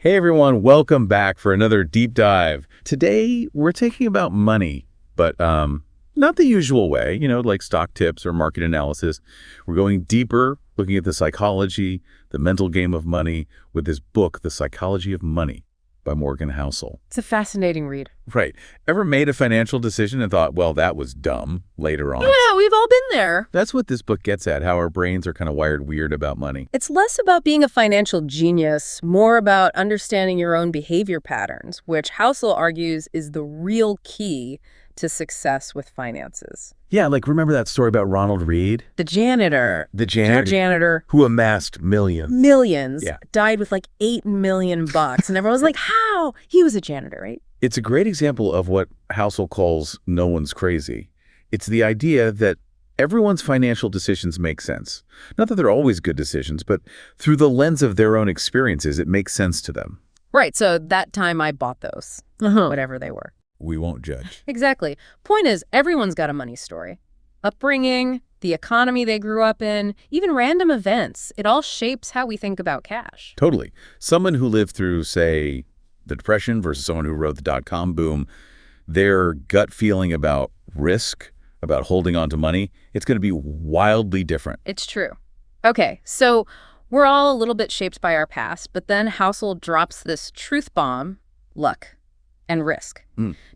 Hey everyone, welcome back for another deep dive. Today we're talking about money, but not the usual way, like stock tips or market analysis. We're going deeper, looking at the psychology, the mental game of money with this book, The Psychology of Money by Morgan Housel. It's a fascinating read. Right. Ever made a financial decision and thought, well, that was dumb later on? Yeah, we've all been there. That's what this book gets at, how our brains are kind of wired weird about money. It's less about being a financial genius, more about understanding your own behavior patterns, which Housel argues is the real key to success with finances. Yeah, remember that story about Ronald Reed? The janitor. Our janitor. Who amassed millions. Millions. Yeah. Died with $8 million. And everyone was like, how? He was a janitor, right? It's a great example of what Housel calls no one's crazy. It's the idea that everyone's financial decisions make sense. Not that they're always good decisions, but through the lens of their own experiences, it makes sense to them. Right, so that time I bought those, whatever they were. We won't judge. Exactly. Point is, everyone's got a money story. Upbringing, the economy they grew up in, even random events. It all shapes how we think about cash. Totally. Someone who lived through, say, the Depression versus someone who rode the dot-com boom, their gut feeling about risk, about holding on to money, it's going to be wildly different. It's true. Okay, so we're all a little bit shaped by our past, but then Housel drops this truth bomb, luck and risk.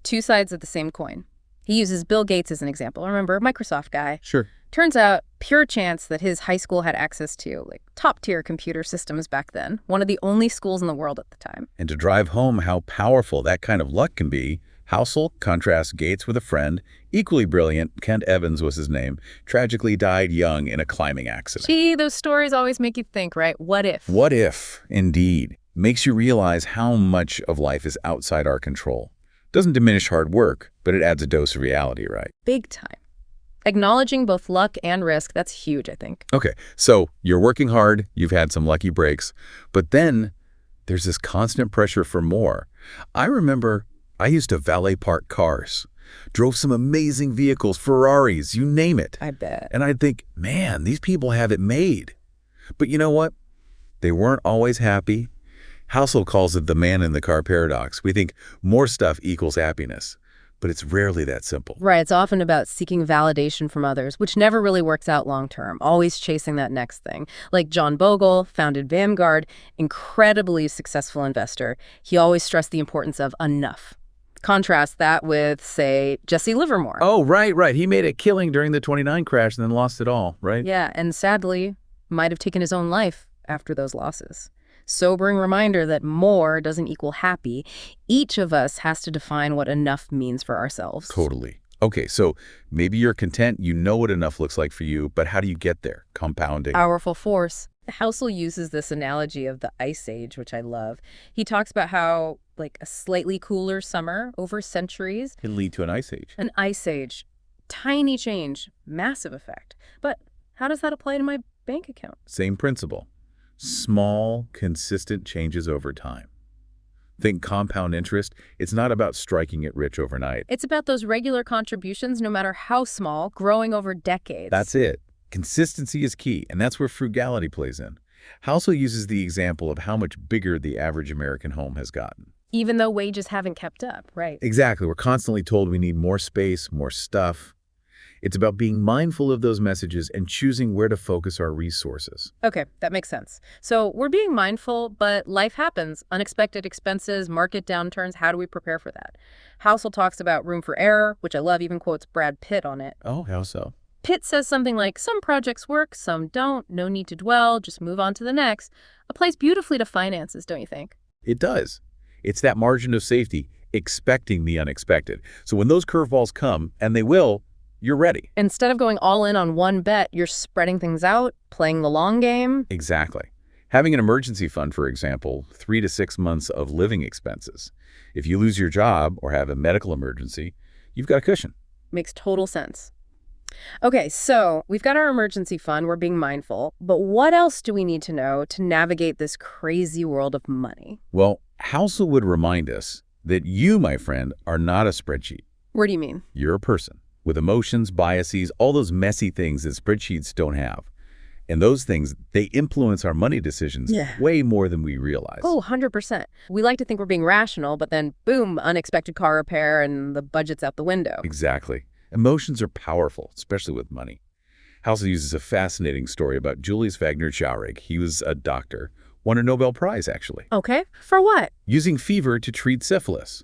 Two sides of the same coin. He uses Bill Gates as an example. Remember, Microsoft guy. Sure. Turns out, pure chance that his high school had access to top-tier computer systems back then, one of the only schools in the world at the time. And to drive home how powerful that kind of luck can be, Housel contrasts Gates with a friend, equally brilliant, Kent Evans was his name, tragically died young in a climbing accident. Gee, those stories always make you think, right? What if? What if, indeed. Makes you realize how much of life is outside our control. Doesn't diminish hard work, but it adds a dose of reality, right? Big time. Acknowledging both luck and risk, that's huge, I think. Okay, so you're working hard, you've had some lucky breaks, but then there's this constant pressure for more. I remember I used to valet park cars, drove some amazing vehicles, Ferraris, you name it. I bet. And I'd think, man, these people have it made. But you know what? They weren't always happy. Housel calls it the man in the car paradox. We think more stuff equals happiness, but it's rarely that simple. Right, it's often about seeking validation from others, which never really works out long-term, always chasing that next thing. Like John Bogle, founded Vanguard, incredibly successful investor. He always stressed the importance of enough. Contrast that with, say, Jesse Livermore. Oh, right. He made a killing during the 29 crash and then lost it all, right? Yeah, and sadly, might have taken his own life after those losses. Sobering reminder that more doesn't equal happy. Each of us has to define what enough means for ourselves. Totally. Okay, so maybe you're content, you know what enough looks like for you, but how do you get there? Compounding. Powerful force. Housel uses this analogy of the ice age, which I love. He talks about how, a slightly cooler summer over centuries Can lead to an ice age. An ice age. Tiny change, massive effect. But how does that apply to my bank account? Same principle. Small, consistent changes over time. Think compound interest. It's not about striking it rich overnight. It's about those regular contributions, no matter how small, growing over decades. That's it. Consistency is key, and that's where frugality plays in. Housel uses the example of how much bigger the average American home has gotten. Even though wages haven't kept up, right? Exactly. We're constantly told we need more space, more stuff. It's about being mindful of those messages and choosing where to focus our resources. Okay, that makes sense. So we're being mindful, but life happens. Unexpected expenses, market downturns. How do we prepare for that? Housel talks about room for error, which I love, even quotes Brad Pitt on it. Oh, how so? Pitt says something like, some projects work, some don't, no need to dwell, just move on to the next. Applies beautifully to finances, don't you think? It does. It's that margin of safety, expecting the unexpected. So when those curveballs come, and they will, you're ready. Instead of going all in on one bet, you're spreading things out, playing the long game. Exactly. Having an emergency fund, for example, 3 to 6 months of living expenses. If you lose your job or have a medical emergency, you've got a cushion. Makes total sense. Okay, so we've got our emergency fund, we're being mindful, but what else do we need to know to navigate this crazy world of money? Well, Housel would remind us that you, my friend, are not a spreadsheet. What do you mean? You're a person with emotions, biases, all those messy things that spreadsheets don't have. And those things, they influence our money decisions way more than we realize. Oh, 100%. We like to think we're being rational, but then, boom, unexpected car repair and the budget's out the window. Exactly. Emotions are powerful, especially with money. Housel uses a fascinating story about Julius Wagner Jauregg. He was a doctor, won a Nobel Prize, actually. Okay, for what? Using fever to treat syphilis.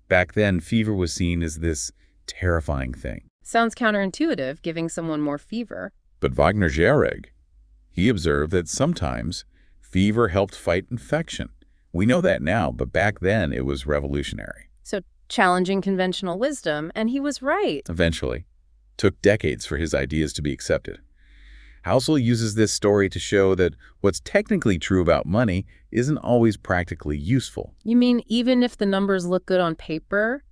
Back then, fever was seen as this terrifying thing. Sounds counterintuitive, giving someone more fever. But Wagner Jauregg, he observed that sometimes fever helped fight infection. We know that now, but back then it was revolutionary. So challenging conventional wisdom, and he was right. Eventually. Took decades for his ideas to be accepted. Housel uses this story to show that what's technically true about money isn't always practically useful. You mean even if the numbers look good on paper,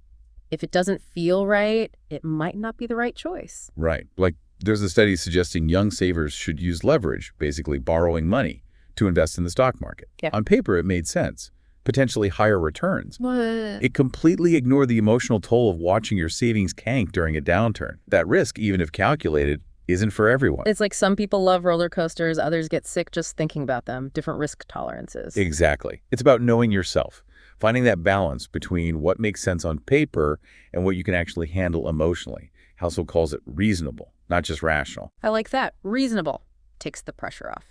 if it doesn't feel right, it might not be the right choice? Right. Like there's a study suggesting young savers should use leverage, basically borrowing money, to invest in the stock market. Yeah. On paper, it made sense. Potentially higher returns. What? It completely ignored the emotional toll of watching your savings tank during a downturn. That risk, even if calculated, isn't for everyone. It's like some people love roller coasters, others get sick just thinking about them, different risk tolerances. Exactly. It's about knowing yourself, finding that balance between what makes sense on paper and what you can actually handle emotionally. Housel calls it reasonable, not just rational. I like that. Reasonable. Takes the pressure off.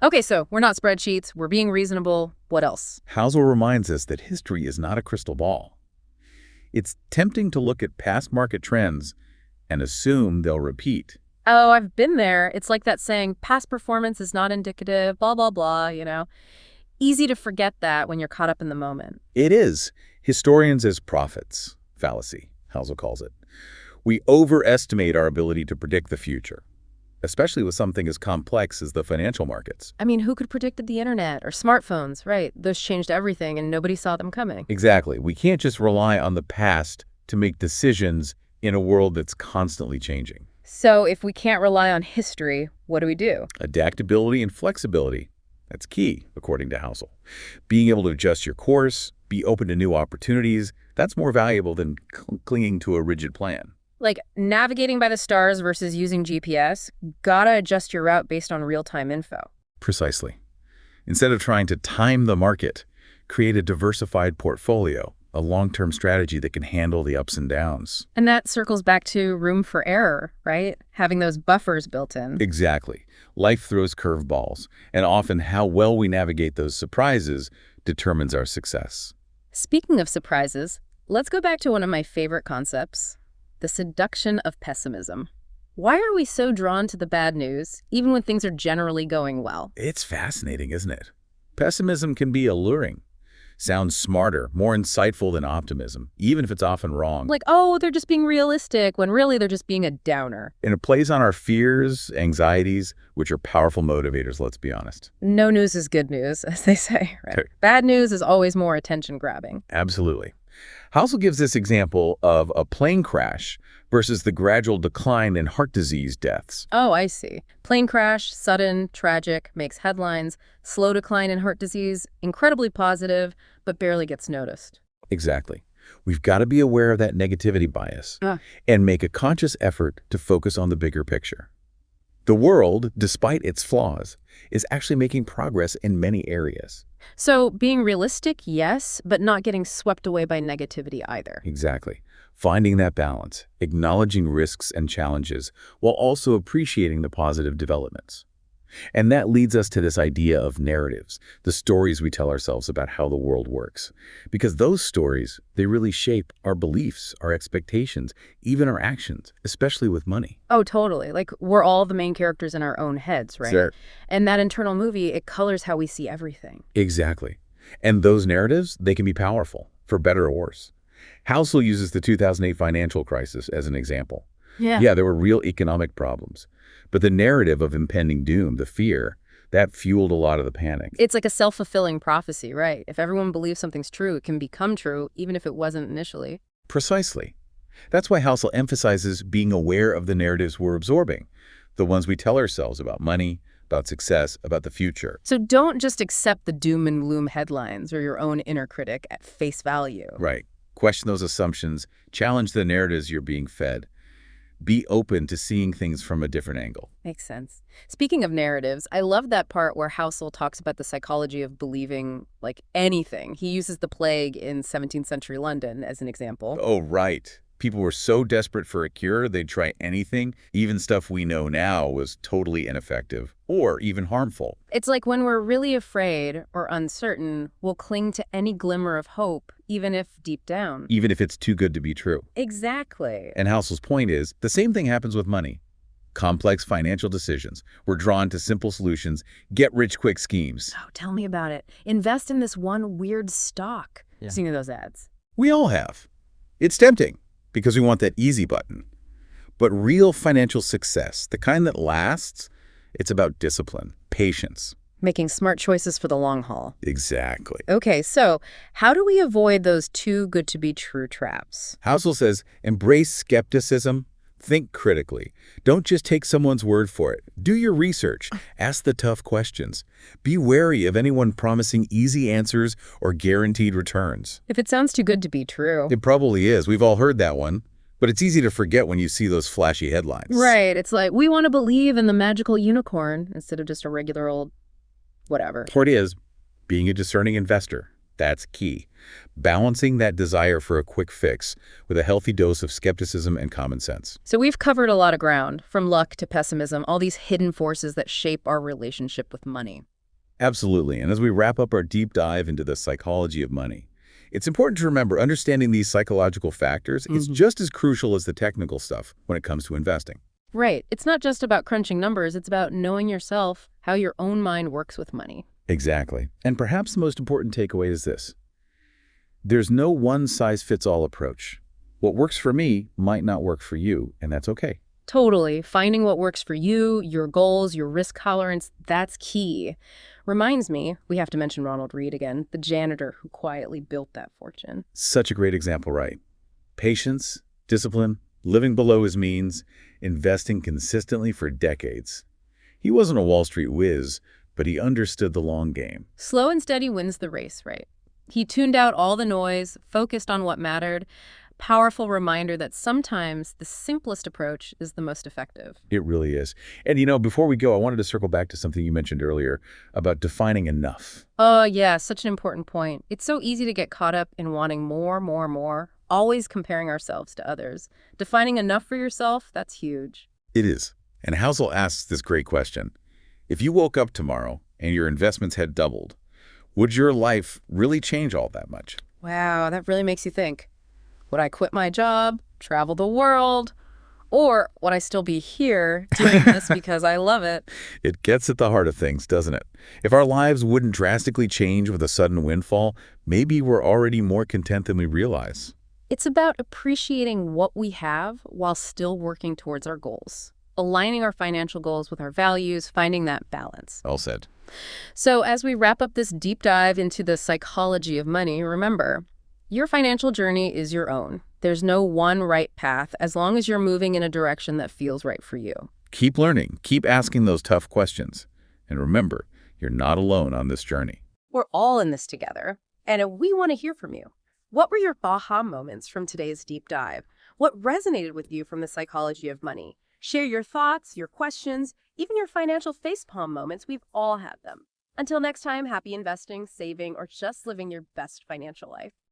Okay, so we're not spreadsheets. We're being reasonable. What else? Housel reminds us that history is not a crystal ball. It's tempting to look at past market trends and assume they'll repeat. Oh, I've been there. It's like that saying, past performance is not indicative, blah, blah, blah, you know. Easy to forget that when you're caught up in the moment. It is. Historians as prophets. Fallacy, Housel calls it. We overestimate our ability to predict the future, especially with something as complex as the financial markets. I mean, who could predict the internet or smartphones, right? Those changed everything and nobody saw them coming. Exactly. We can't just rely on the past to make decisions in a world that's constantly changing. So if we can't rely on history, what do we do? Adaptability and flexibility. That's key, according to Housel. Being able to adjust your course, be open to new opportunities, that's more valuable than clinging to a rigid plan. Like navigating by the stars versus using GPS, gotta adjust your route based on real-time info. Precisely. Instead of trying to time the market, create a diversified portfolio, a long-term strategy that can handle the ups and downs. And that circles back to room for error, right? Having those buffers built in. Exactly. Life throws curveballs, and often how well we navigate those surprises determines our success. Speaking of surprises, let's go back to one of my favorite concepts, the seduction of pessimism. Why are we so drawn to the bad news, even when things are generally going well? It's fascinating, isn't it? Pessimism can be alluring. Sounds smarter, more insightful than optimism, even if it's often wrong. Like, oh, they're just being realistic, when really they're just being a downer. And it plays on our fears, anxieties, which are powerful motivators, let's be honest. No news is good news, as they say, right? Bad news is always more attention-grabbing. Absolutely. Housel gives this example of a plane crash versus the gradual decline in heart disease deaths. Oh, I see. Plane crash, sudden, tragic, makes headlines. Slow decline in heart disease, incredibly positive, but barely gets noticed. Exactly. We've got to be aware of that negativity bias and make a conscious effort to focus on the bigger picture. The world, despite its flaws, is actually making progress in many areas. So being realistic, yes, but not getting swept away by negativity either. Exactly. Finding that balance, acknowledging risks and challenges, while also appreciating the positive developments. And that leads us to this idea of narratives, the stories we tell ourselves about how the world works. Because those stories, they really shape our beliefs, our expectations, even our actions, especially with money. Oh, totally. Like, we're all the main characters in our own heads, right? Sure. And that internal movie, it colors how we see everything. Exactly. And those narratives, they can be powerful, for better or worse. Housel uses the 2008 financial crisis as an example. Yeah, there were real economic problems. But the narrative of impending doom, the fear, that fueled a lot of the panic. It's like a self-fulfilling prophecy, right? If everyone believes something's true, it can become true, even if it wasn't initially. Precisely. That's why Housel emphasizes being aware of the narratives we're absorbing, the ones we tell ourselves about money, about success, about the future. So don't just accept the doom and gloom headlines or your own inner critic at face value. Right. Question those assumptions, challenge the narratives you're being fed. Be open to seeing things from a different angle. Makes sense. Speaking of narratives, I love that part where Housel talks about the psychology of believing, like, anything. He uses the plague in 17th century London as an example. Oh, right. People were so desperate for a cure, they'd try anything. Even stuff we know now was totally ineffective or even harmful. It's like when we're really afraid or uncertain, we'll cling to any glimmer of hope, even if deep down. Even if it's too good to be true. Exactly. And Housel's point is, the same thing happens with money. Complex financial decisions. We're drawn to simple solutions, get-rich-quick schemes. Oh, tell me about it. Invest in this one weird stock. Yeah. Seen those ads. We all have. It's tempting because we want that easy button. But real financial success, the kind that lasts, it's about discipline, patience. Making smart choices for the long haul. Exactly. Okay, so how do we avoid those too good to be true traps? Housel says, embrace skepticism, think critically. Don't just take someone's word for it. Do your research. Ask the tough questions. Be wary of anyone promising easy answers or guaranteed returns. If it sounds too good to be true. It probably is. We've all heard that one. But it's easy to forget when you see those flashy headlines. Right, it's like, we want to believe in the magical unicorn instead of just a regular old whatever. Point is, being a discerning investor, that's key. Balancing that desire for a quick fix with a healthy dose of skepticism and common sense. So we've covered a lot of ground, from luck to pessimism, all these hidden forces that shape our relationship with money. Absolutely. And as we wrap up our deep dive into the psychology of money, it's important to remember understanding these psychological factors is just as crucial as the technical stuff when it comes to investing. Right. It's not just about crunching numbers. It's about knowing yourself, how your own mind works with money. Exactly. And perhaps the most important takeaway is this. There's no one-size-fits-all approach. What works for me might not work for you, and that's okay. Totally. Finding what works for you, your goals, your risk tolerance, that's key. Reminds me, we have to mention Ronald Reed again, the janitor who quietly built that fortune. Such a great example, right? Patience, discipline, living below his means, investing consistently for decades. He wasn't a Wall Street whiz, but he understood the long game. Slow and steady wins the race, right? He tuned out all the noise, focused on what mattered. Powerful reminder that sometimes the simplest approach is the most effective. It really is. And you know, before we go, I wanted to circle back to something you mentioned earlier about defining enough. Oh, yeah, such an important point. It's so easy to get caught up in wanting more, always comparing ourselves to others. Defining enough for yourself, that's huge. It is. And Housel asks this great question. If you woke up tomorrow and your investments had doubled, would your life really change all that much? Wow, that really makes you think. Would I quit my job, travel the world, or would I still be here doing this because I love it? It gets at the heart of things, doesn't it? If our lives wouldn't drastically change with a sudden windfall, maybe we're already more content than we realize. It's about appreciating what we have while still working towards our goals. Aligning our financial goals with our values, finding that balance. All said. So as we wrap up this deep dive into the psychology of money, remember, your financial journey is your own. There's no one right path as long as you're moving in a direction that feels right for you. Keep learning. Keep asking those tough questions. And remember, you're not alone on this journey. We're all in this together, and we want to hear from you. What were your aha moments from today's deep dive? What resonated with you from the psychology of money? Share your thoughts, your questions, even your financial facepalm moments. We've all had them. Until next time, happy investing, saving, or just living your best financial life.